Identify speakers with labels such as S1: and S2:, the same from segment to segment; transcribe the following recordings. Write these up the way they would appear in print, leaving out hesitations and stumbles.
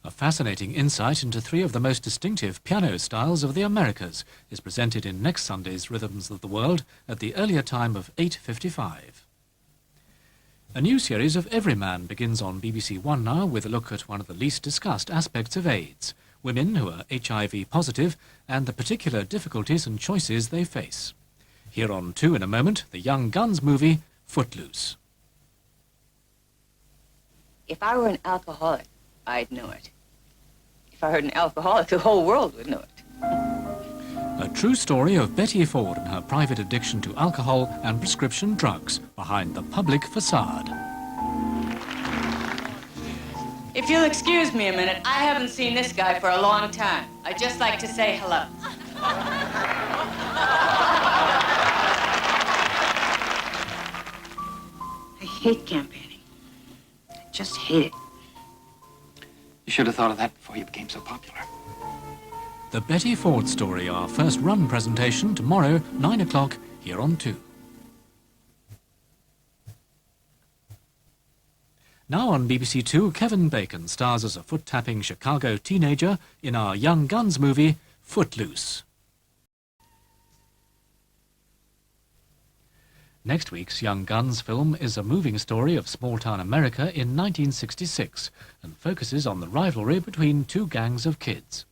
S1: A fascinating insight into three of the most distinctive piano styles of the Americas is presented in next Sunday's Rhythms of the World at the earlier time of 8:55. A new series of Everyman begins on BBC2 now with a look at one of the least discussed aspects of AIDS, women who are HIV positive and the particular difficulties and choices they face. Here on 2 in a moment, the Young Guns movie, Footloose.
S2: If I were an alcoholic, I'd know it. If I heard an alcoholic, the whole world would know it.
S1: A true story of Betty Ford and her private addiction to alcohol and prescription drugs behind the public facade.
S2: If you'll excuse me a minute, I haven't seen this guy for a long time. I'd just like to say hello. I hate campaigning. I just hate it.
S3: You should have thought of that before you became so popular.
S1: The Betty Ford story, our first run presentation tomorrow, 9 o'clock, here on 2. Now on BBC2, Kevin Bacon stars as a foot-tapping Chicago teenager in our Young Guns movie, Footloose. Next week's Young Guns film is a moving story of small-town America in 1966 and focuses on the rivalry between two gangs of kids.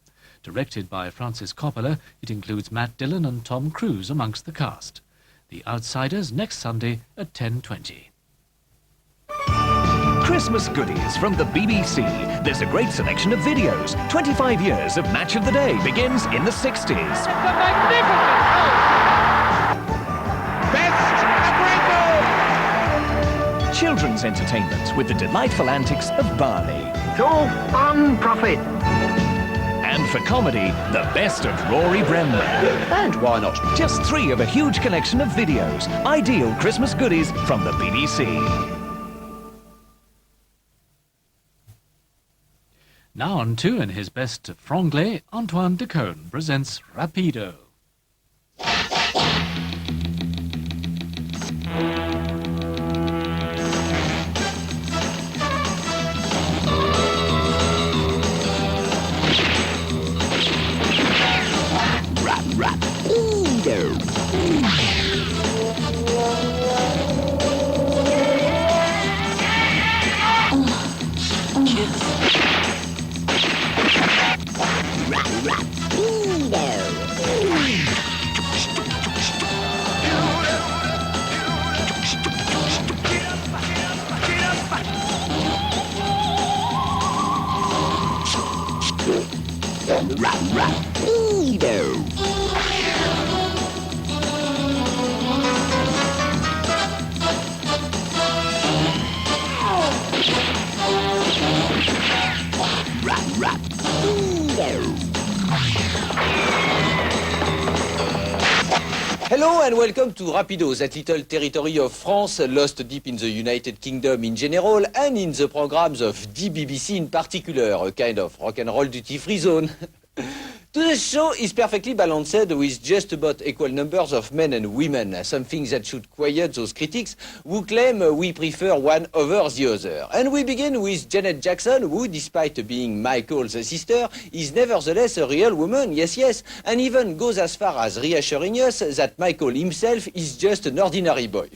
S1: Directed by Francis Coppola, it includes Matt Dillon and Tom Cruise amongst the cast. The Outsiders next Sunday at 10:20.
S4: Christmas goodies from the BBC. There's a great selection of videos. 25 years of Match of the Day begins in the 60s.
S5: It's a magnificent Best Gringo!
S4: Children's entertainment with the delightful antics of Barney.
S5: It's all fun, Prophet.
S4: And for comedy, the best of Rory Bremner.
S3: And why not?
S4: Just 3 of a huge collection of videos. Ideal Christmas goodies from the BBC.
S1: Now on 2 in his best franglais, Antoine Decaune presents Rapido.
S6: Hello and welcome to Rapido, that little territory of France lost deep in the United Kingdom in general and in the programs of DBBC in particular, a kind of rock and roll duty-free zone. Today's show is perfectly balanced with just about equal numbers of men and women, something that should quiet those critics who claim we prefer one over the other. And we begin with Janet Jackson, who, despite being Michael's sister, is nevertheless a real woman, yes, and even goes as far as reassuring us that Michael himself is just an ordinary boy.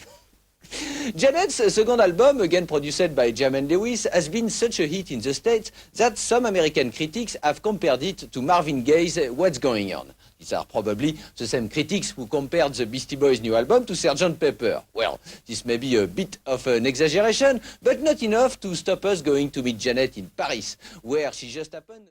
S6: Janet's second album, again produced by Jamin Lewis, has been such a hit in the States that some American critics have compared it to Marvin Gaye's What's Going On. These are probably the same critics who compared the Beastie Boys' new album to Sgt. Pepper. Well, this may be a bit of an exaggeration, but not enough to stop us going to meet Janet in Paris, where she just happened...